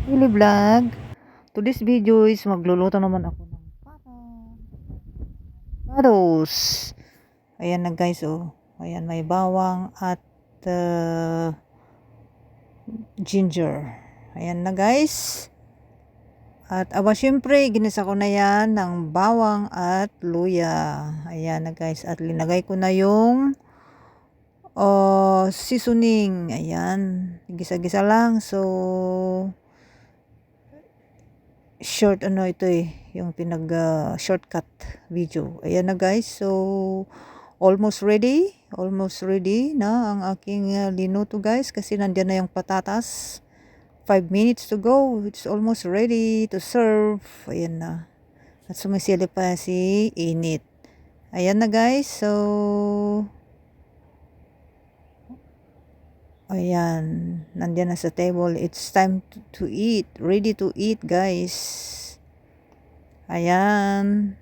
Willy Vlog. Today's video is magluluto naman ako ng patos. Ayan na guys, oh. Ayan, may bawang at ginger. Ayan na guys. At syempre, ginisa ko na yan ng bawang at luya. Ayan na guys. At linagay ko na yung seasoning. Ayan. Gisa-gisa lang. So, short ito yung shortcut video. Ayan na guys, so almost ready na ang aking linuto guys, kasi nandiyan na yung patatas. 5 minutes to go, it's almost ready to serve. Ayan na, at sumisili pa si init. Ayan na guys, so ayan, nandiyan na sa table. It's time to eat. Ready to eat, guys. Ayan.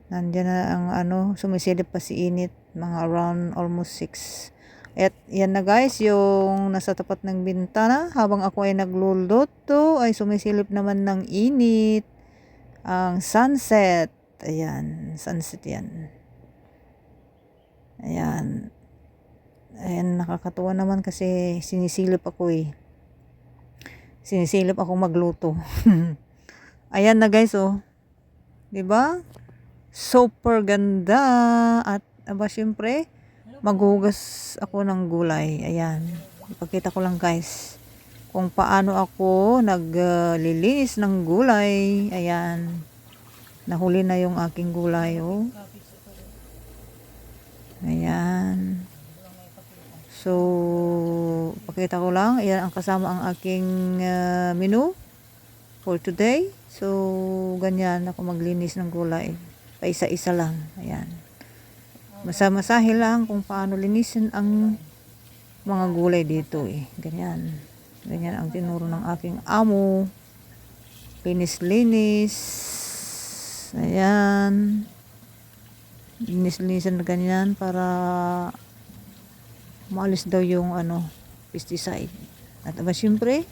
Nandiyan na ang sumisilip pa si init. Mga around almost 6. At yan na guys, yung nasa tapat ng bintana. Habang ako ay nagluluto, ay sumisilip naman ng init. Ang sunset. Ayan, sunset yan. Ayan. Ayan, nakakatuwa naman kasi sinisilip ako Sinisilip ako magluto. Ayan na guys, oh. 'Di ba? Super ganda. At syempre, maghugas ako ng gulay. Ayan. Ipakita ko lang guys kung paano ako naglilinis ng gulay. Ayan. Nahuli na yung aking gulay, oh. Ayan. So, pakita ko lang. Ayan ang kasama ang aking menu for today. So, ganyan ako maglinis ng gulay. Paisa-isa lang. Ayan. Masa-masahe lang kung paano linisin ang mga gulay dito Ganyan. Ganyan ang tinuro ng aking amo. Linis-linis. Ayan. Linis-linisan na ganyan para maalis daw yung pesticide. At syempre,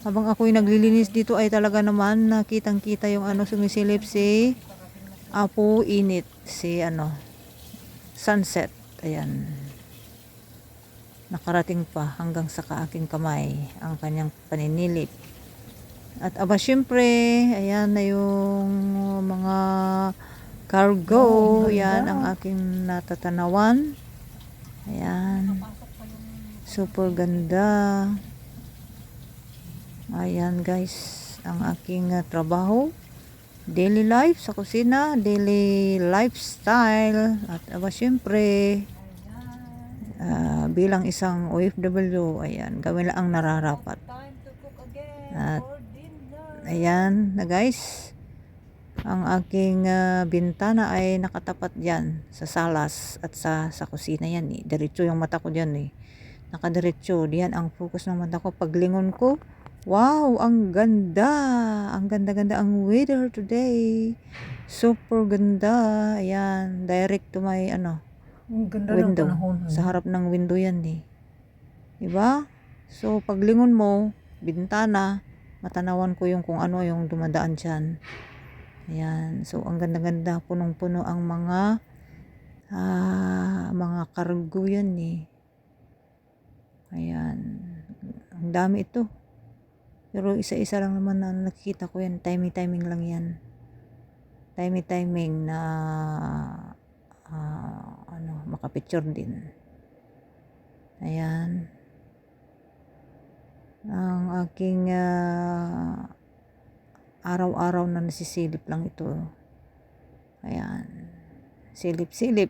habang ako'y naglilinis dito ay talaga naman nakitang-kita yung sumisilip si Apo Init, si sunset. Ayan. Nakarating pa hanggang sa aking kamay ang kanyang paninilip. At syempre, ayan na yung mga cargo. Yan ang aking natatanawan. Ayan. Super ganda. Ayan guys, ang aking trabaho, daily life sa kusina, daily lifestyle. At syempre, bilang isang OFW, ayan, gawin lang ang nararapat. At ayan na guys, ang aking bintana ay nakatapat diyan sa salas at sa kusina yan Diretso yung mata ko diyan Nakadiretso. Diyan ang focus ng mata ko. Paglingon ko, wow, ang ganda. Ang ganda-ganda ang weather today. Super ganda. Ayan, direct to my window. Sa harap ng window yan Diba? So, paglingon mo, bintana, matanawan ko yung kung ano yung dumadaan dyan. Ayan. So, ang ganda-ganda. Punong-puno ang mga kargo yan Ayan. Ang dami ito. Pero isa-isa lang naman na nakikita ko yan. Timing-timing lang yan. Timing-timing na makapicture din. Ayan. Ang aking araw-araw na nasisilip lang ito. Ayan. Silip-silip.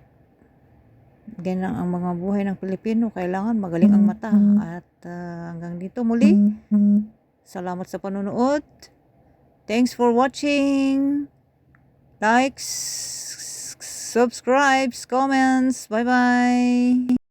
Ganyan ang mga buhay ng Pilipino. Kailangan magaling ang mata. At hanggang dito muli. Salamat sa panonood. Thanks for watching. Likes, subscribes, comments. Bye-bye.